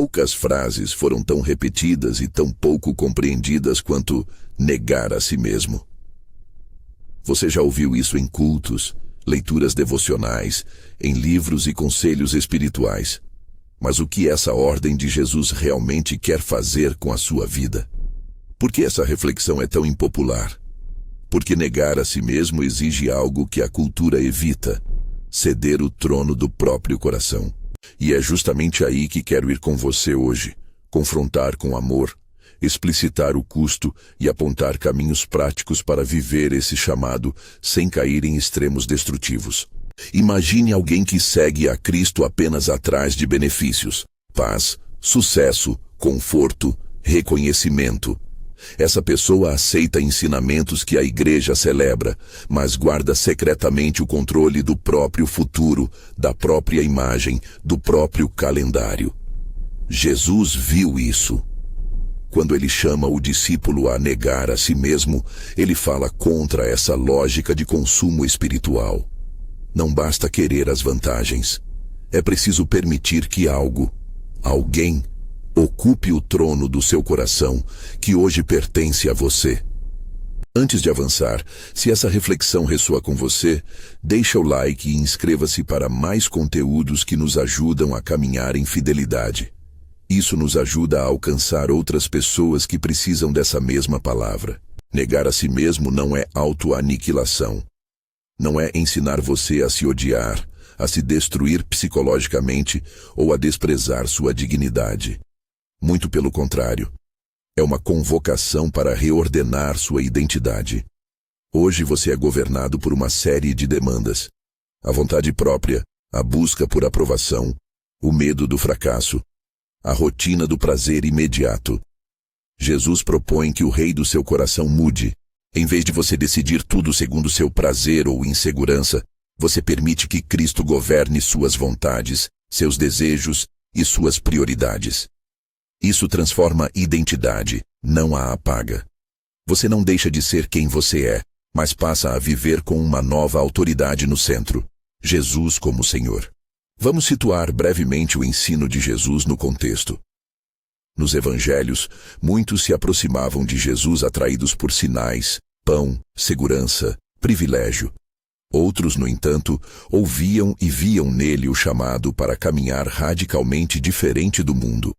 Poucas frases foram tão repetidas e tão pouco compreendidas quanto negar a si mesmo. Você já ouviu isso em cultos, leituras devocionais, em livros e conselhos espirituais. Mas o que essa ordem de Jesus realmente quer fazer com a sua vida? Por que essa reflexão é tão impopular? Porque negar a si mesmo exige algo que a cultura evita: ceder o trono do próprio coração. E é justamente aí que quero ir com você hoje, confrontar com amor, explicitar o custo e apontar caminhos práticos para viver esse chamado sem cair em extremos destrutivos. Imagine alguém que segue a Cristo apenas atrás de benefícios, paz, sucesso, conforto, reconhecimento. Essa pessoa aceita ensinamentos que a igreja celebra, mas guarda secretamente o controle do próprio futuro, da própria imagem, do próprio calendário. Jesus viu isso. Quando ele chama o discípulo a negar a si mesmo, ele fala contra essa lógica de consumo espiritual. Não basta querer as vantagens. É preciso permitir que alguém, ocupe o trono do seu coração, que hoje pertence a você. Antes de avançar, se essa reflexão ressoa com você, deixa o like e inscreva-se para mais conteúdos que nos ajudam a caminhar em fidelidade. Isso nos ajuda a alcançar outras pessoas que precisam dessa mesma palavra. Negar a si mesmo não é autoaniquilação. Não é ensinar você a se odiar, a se destruir psicologicamente ou a desprezar sua dignidade. Muito pelo contrário. É uma convocação para reordenar sua identidade. Hoje você é governado por uma série de demandas: a vontade própria, a busca por aprovação, o medo do fracasso, a rotina do prazer imediato. Jesus propõe que o rei do seu coração mude. Em vez de você decidir tudo segundo seu prazer ou insegurança, você permite que Cristo governe suas vontades, seus desejos e suas prioridades. Isso transforma a identidade, não a apaga. Você não deixa de ser quem você é, mas passa a viver com uma nova autoridade no centro: Jesus como Senhor. Vamos situar brevemente o ensino de Jesus no contexto. Nos evangelhos, muitos se aproximavam de Jesus atraídos por sinais, pão, segurança, privilégio. Outros, no entanto, ouviam e viam nele o chamado para caminhar radicalmente diferente do mundo.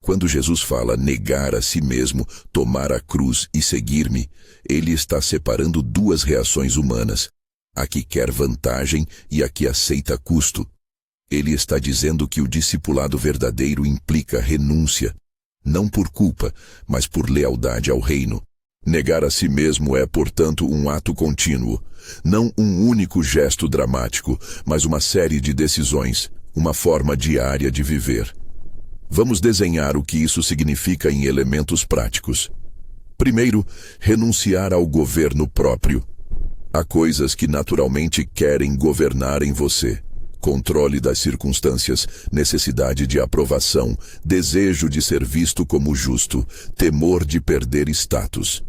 Quando Jesus fala negar a si mesmo, tomar a cruz e seguir-me, ele está separando duas reações humanas: a que quer vantagem e a que aceita custo. Ele está dizendo que o discipulado verdadeiro implica renúncia, não por culpa, mas por lealdade ao reino. Negar a si mesmo é, portanto, um ato contínuo, não um único gesto dramático, mas uma série de decisões, uma forma diária de viver. Vamos desenhar o que isso significa em elementos práticos. Primeiro, renunciar ao governo próprio. Há coisas que naturalmente querem governar em você: controle das circunstâncias, necessidade de aprovação, desejo de ser visto como justo, temor de perder status.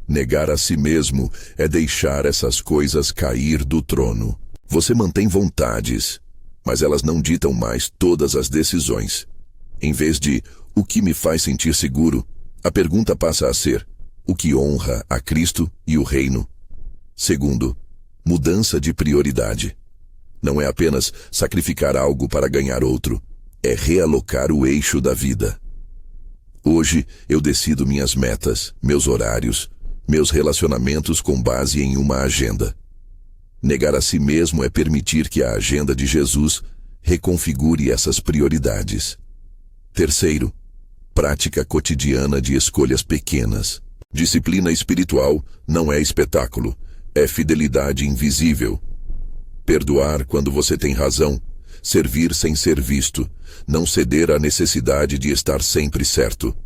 Negar a si mesmo é deixar essas coisas cair do trono. Você mantém vontades, mas elas não ditam mais todas as decisões. Em vez de "o que me faz sentir seguro", a pergunta passa a ser "o que honra a Cristo e o reino?". Segundo, mudança de prioridade. Não é apenas sacrificar algo para ganhar outro, é realocar o eixo da vida. Hoje eu decido minhas metas, meus horários, meus relacionamentos com base em uma agenda. Negar a si mesmo é permitir que a agenda de Jesus reconfigure essas prioridades. Terceiro, prática cotidiana de escolhas pequenas. Disciplina espiritual não é espetáculo, é fidelidade invisível. Perdoar quando você tem razão, servir sem ser visto, não ceder à necessidade de estar sempre certo.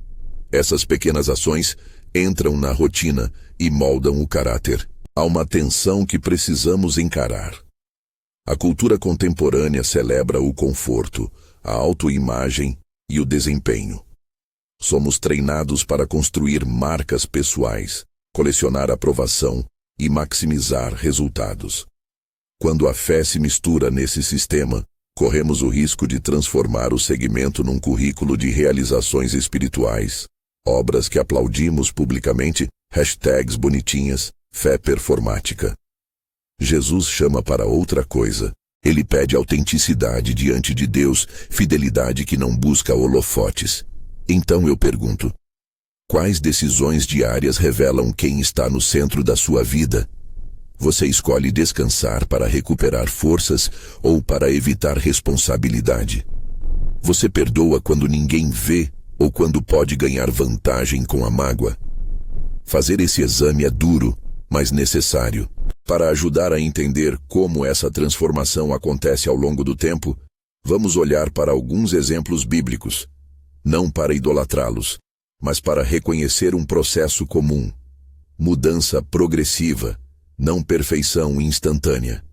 Essas pequenas ações entram na rotina e moldam o caráter. Há uma tensão que precisamos encarar. A cultura contemporânea celebra o conforto, a autoimagem e o desempenho. Somos treinados para construir marcas pessoais, colecionar aprovação e maximizar resultados. Quando a fé se mistura nesse sistema, corremos o risco de transformar o segmento num currículo de realizações espirituais, obras que aplaudimos publicamente, hashtags bonitinhas, fé performática. Jesus chama para outra coisa. Ele pede autenticidade diante de Deus, fidelidade que não busca holofotes. Então eu pergunto: quais decisões diárias revelam quem está no centro da sua vida? Você escolhe descansar para recuperar forças ou para evitar responsabilidade? Você perdoa quando ninguém vê ou quando pode ganhar vantagem com a mágoa? Fazer esse exame é duro, mas necessário. Para ajudar a entender como essa transformação acontece ao longo do tempo, vamos olhar para alguns exemplos bíblicos, não para idolatrá-los, mas para reconhecer um processo comum. Mudança progressiva, não perfeição instantânea.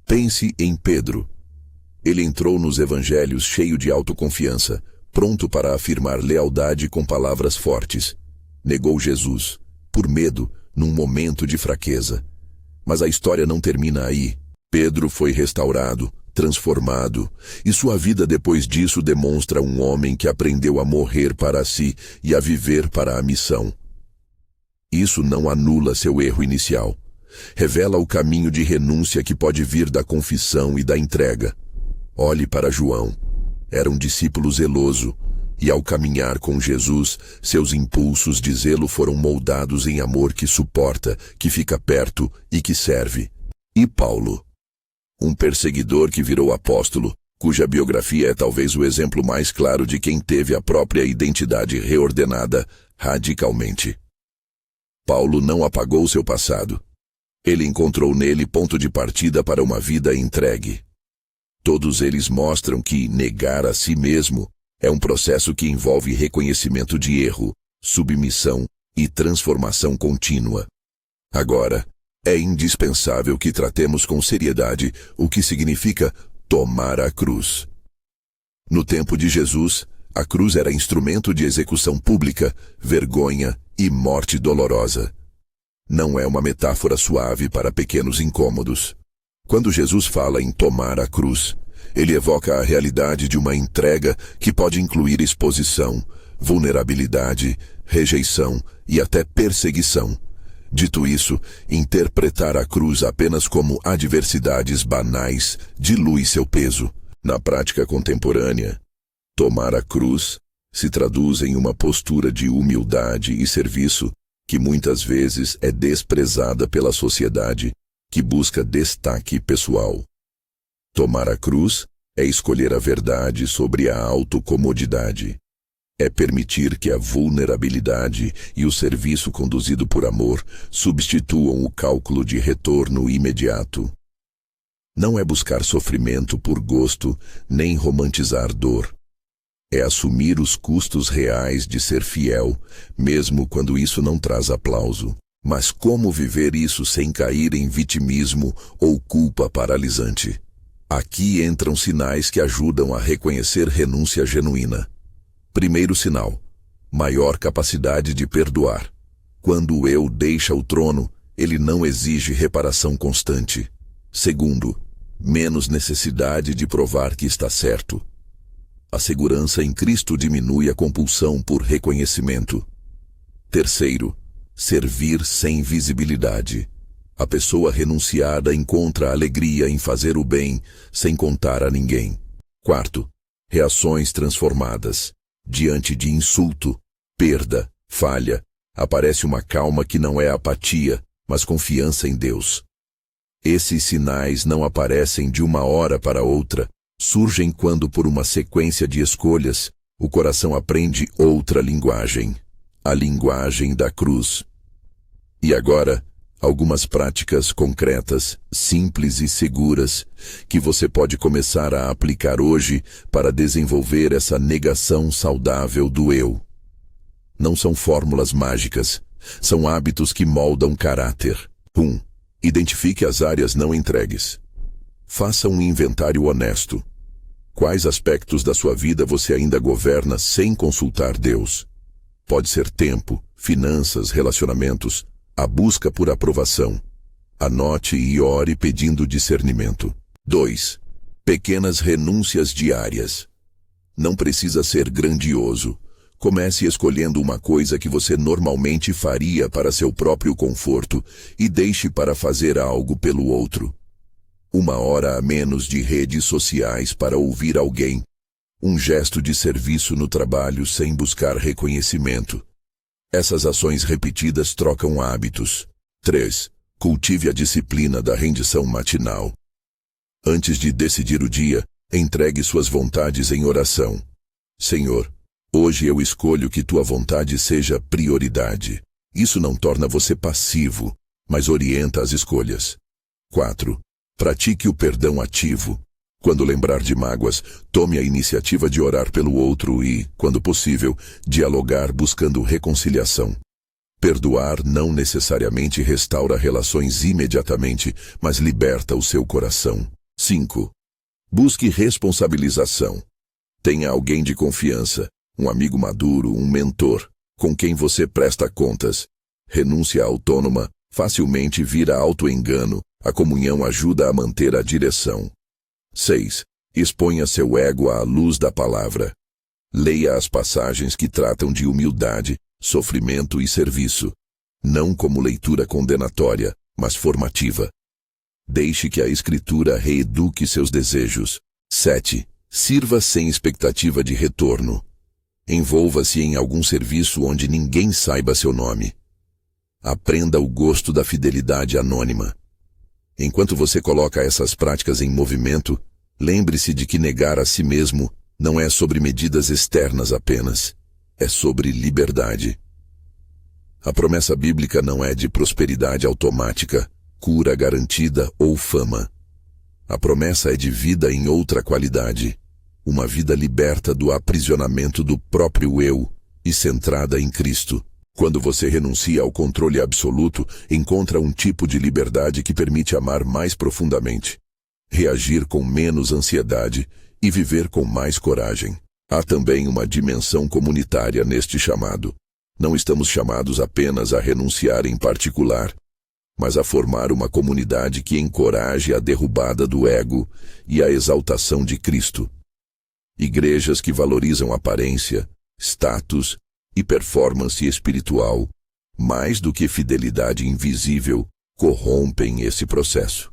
Pense em Pedro. Ele entrou nos evangelhos cheio de autoconfiança, pronto para afirmar lealdade com palavras fortes. Negou Jesus, por medo, num momento de fraqueza. Mas a história não termina aí. Pedro foi restaurado, transformado, e sua vida depois disso demonstra um homem que aprendeu a morrer para si e a viver para a missão. Isso não anula seu erro inicial. Revela o caminho de renúncia que pode vir da confissão e da entrega. Olhe para João. Era um discípulo zeloso, e ao caminhar com Jesus, seus impulsos de zelo foram moldados em amor que suporta, que fica perto e que serve. E Paulo? Um perseguidor que virou apóstolo, cuja biografia é talvez o exemplo mais claro de quem teve a própria identidade reordenada radicalmente. Paulo não apagou seu passado. Ele encontrou nele ponto de partida para uma vida entregue. Todos eles mostram que negar a si mesmo é um processo que envolve reconhecimento de erro, submissão e transformação contínua. Agora, é indispensável que tratemos com seriedade o que significa tomar a cruz. No tempo de Jesus, a cruz era instrumento de execução pública, vergonha e morte dolorosa. Não é uma metáfora suave para pequenos incômodos. Quando Jesus fala em tomar a cruz, ele evoca a realidade de uma entrega que pode incluir exposição, vulnerabilidade, rejeição e até perseguição. Dito isso, interpretar a cruz apenas como adversidades banais dilui seu peso. Na prática contemporânea, tomar a cruz se traduz em uma postura de humildade e serviço que muitas vezes é desprezada pela sociedade, que busca destaque pessoal. Tomar a cruz é escolher a verdade sobre a autocomodidade. É permitir que a vulnerabilidade e o serviço conduzido por amor substituam o cálculo de retorno imediato. Não é buscar sofrimento por gosto, nem romantizar dor. É assumir os custos reais de ser fiel, mesmo quando isso não traz aplauso. Mas como viver isso sem cair em vitimismo ou culpa paralisante? Aqui entram sinais que ajudam a reconhecer renúncia genuína. Primeiro sinal: maior capacidade de perdoar. Quando o eu deixa o trono, ele não exige reparação constante. Segundo, menos necessidade de provar que está certo. A segurança em Cristo diminui a compulsão por reconhecimento. Terceiro, servir sem visibilidade. A pessoa renunciada encontra alegria em fazer o bem, sem contar a ninguém. Quarto, reações transformadas. Diante de insulto, perda, falha, aparece uma calma que não é apatia, mas confiança em Deus. Esses sinais não aparecem de uma hora para outra, surgem quando, por uma sequência de escolhas, o coração aprende outra linguagem, a linguagem da cruz. E agora, algumas práticas concretas, simples e seguras, que você pode começar a aplicar hoje para desenvolver essa negação saudável do eu. Não são fórmulas mágicas, são hábitos que moldam caráter. 1. Identifique as áreas não entregues. Faça um inventário honesto. Quais aspectos da sua vida você ainda governa sem consultar Deus? Pode ser tempo, finanças, relacionamentos, a busca por aprovação. Anote e ore pedindo discernimento. 2. Pequenas renúncias diárias. Não precisa ser grandioso. Comece escolhendo uma coisa que você normalmente faria para seu próprio conforto e deixe para fazer algo pelo outro. 1 hora a menos de redes sociais para ouvir alguém. Um gesto de serviço no trabalho sem buscar reconhecimento. Essas ações repetidas trocam hábitos. 3. Cultive a disciplina da rendição matinal. Antes de decidir o dia, entregue suas vontades em oração. Senhor, hoje eu escolho que tua vontade seja prioridade. Isso não torna você passivo, mas orienta as escolhas. 4. Pratique o perdão ativo. Quando lembrar de mágoas, tome a iniciativa de orar pelo outro e, quando possível, dialogar buscando reconciliação. Perdoar não necessariamente restaura relações imediatamente, mas liberta o seu coração. 5. Busque responsabilização. Tenha alguém de confiança, um amigo maduro, um mentor, com quem você presta contas. Renúncia autônoma facilmente vira autoengano. A comunhão ajuda a manter a direção. 6. Exponha seu ego à luz da palavra. Leia as passagens que tratam de humildade, sofrimento e serviço. Não como leitura condenatória, mas formativa. Deixe que a Escritura reeduque seus desejos. 7. Sirva sem expectativa de retorno. Envolva-se em algum serviço onde ninguém saiba seu nome. Aprenda o gosto da fidelidade anônima. Enquanto você coloca essas práticas em movimento, lembre-se de que negar a si mesmo não é sobre medidas externas apenas, é sobre liberdade. A promessa bíblica não é de prosperidade automática, cura garantida ou fama. A promessa é de vida em outra qualidade, uma vida liberta do aprisionamento do próprio eu e centrada em Cristo. Quando você renuncia ao controle absoluto, encontra um tipo de liberdade que permite amar mais profundamente, reagir com menos ansiedade e viver com mais coragem. Há também uma dimensão comunitária neste chamado. Não estamos chamados apenas a renunciar em particular, mas a formar uma comunidade que encoraje a derrubada do ego e a exaltação de Cristo. Igrejas que valorizam aparência, status e performance espiritual, mais do que fidelidade invisível, corrompem esse processo.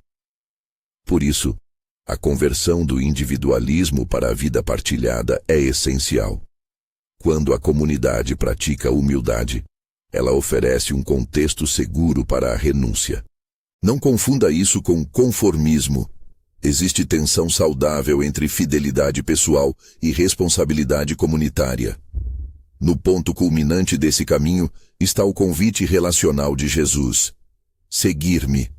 Por isso, a conversão do individualismo para a vida partilhada é essencial. Quando a comunidade pratica humildade, ela oferece um contexto seguro para a renúncia. Não confunda isso com conformismo. Existe tensão saudável entre fidelidade pessoal e responsabilidade comunitária. No ponto culminante desse caminho está o convite relacional de Jesus. Seguir-me.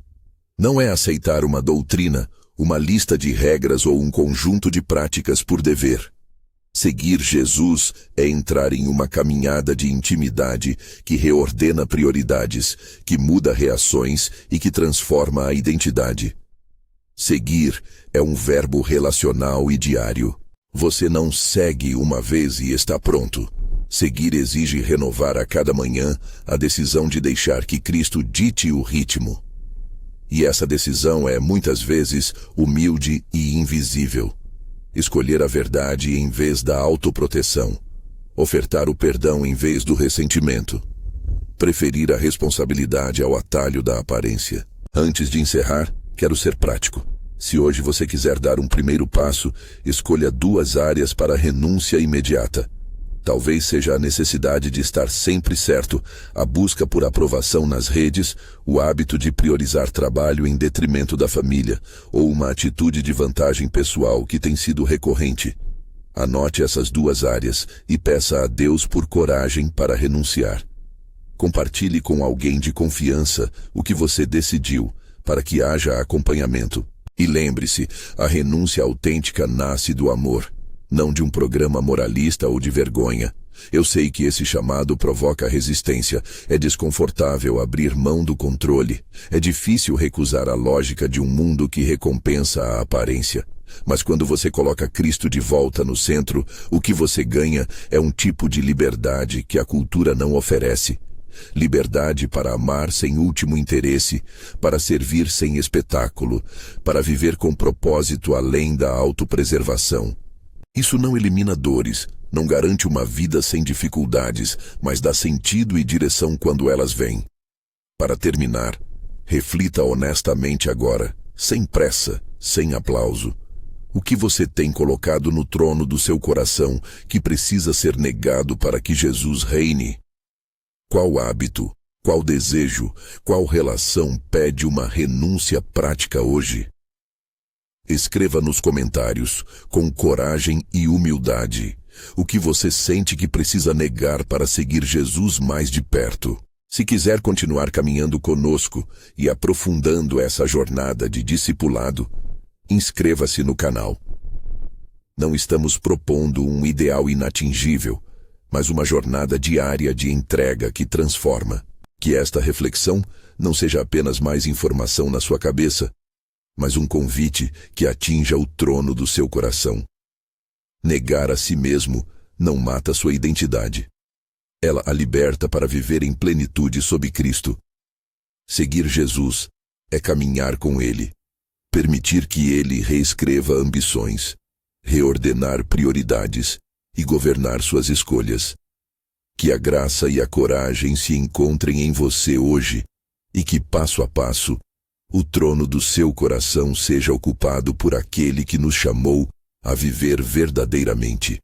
Não é aceitar uma doutrina, uma lista de regras ou um conjunto de práticas por dever. Seguir Jesus é entrar em uma caminhada de intimidade que reordena prioridades, que muda reações e que transforma a identidade. Seguir é um verbo relacional e diário. Você não segue uma vez e está pronto. Seguir exige renovar a cada manhã a decisão de deixar que Cristo dite o ritmo. E essa decisão é, muitas vezes, humilde e invisível. Escolher a verdade em vez da autoproteção. Ofertar o perdão em vez do ressentimento. Preferir a responsabilidade ao atalho da aparência. Antes de encerrar, quero ser prático. Se hoje você quiser dar um primeiro passo, escolha 2 áreas para renúncia imediata. Talvez seja a necessidade de estar sempre certo, a busca por aprovação nas redes, o hábito de priorizar trabalho em detrimento da família, ou uma atitude de vantagem pessoal que tem sido recorrente. Anote essas 2 áreas e peça a Deus por coragem para renunciar. Compartilhe com alguém de confiança o que você decidiu, para que haja acompanhamento. E lembre-se, a renúncia autêntica nasce do amor, não de um programa moralista ou de vergonha. Eu sei que esse chamado provoca resistência, é desconfortável abrir mão do controle, é difícil recusar a lógica de um mundo que recompensa a aparência. Mas quando você coloca Cristo de volta no centro, o que você ganha é um tipo de liberdade que a cultura não oferece. liberdade para amar sem último interesse, para servir sem espetáculo, para viver com propósito além da autopreservação. Isso não elimina dores, não garante uma vida sem dificuldades, mas dá sentido e direção quando elas vêm. Para terminar, reflita honestamente agora, sem pressa, sem aplauso. O que você tem colocado no trono do seu coração que precisa ser negado para que Jesus reine? Qual hábito, qual desejo, qual relação pede uma renúncia prática hoje? Escreva nos comentários, com coragem e humildade, o que você sente que precisa negar para seguir Jesus mais de perto. Se quiser continuar caminhando conosco e aprofundando essa jornada de discipulado, inscreva-se no canal. Não estamos propondo um ideal inatingível, mas uma jornada diária de entrega que transforma. Que esta reflexão não seja apenas mais informação na sua cabeça, mas um convite que atinja o trono do seu coração. Negar a si mesmo não mata sua identidade. Ela a liberta para viver em plenitude sob Cristo. Seguir Jesus é caminhar com Ele, permitir que Ele reescreva ambições, reordenar prioridades e governar suas escolhas. Que a graça e a coragem se encontrem em você hoje e que, passo a passo, o trono do seu coração seja ocupado por aquele que nos chamou a viver verdadeiramente.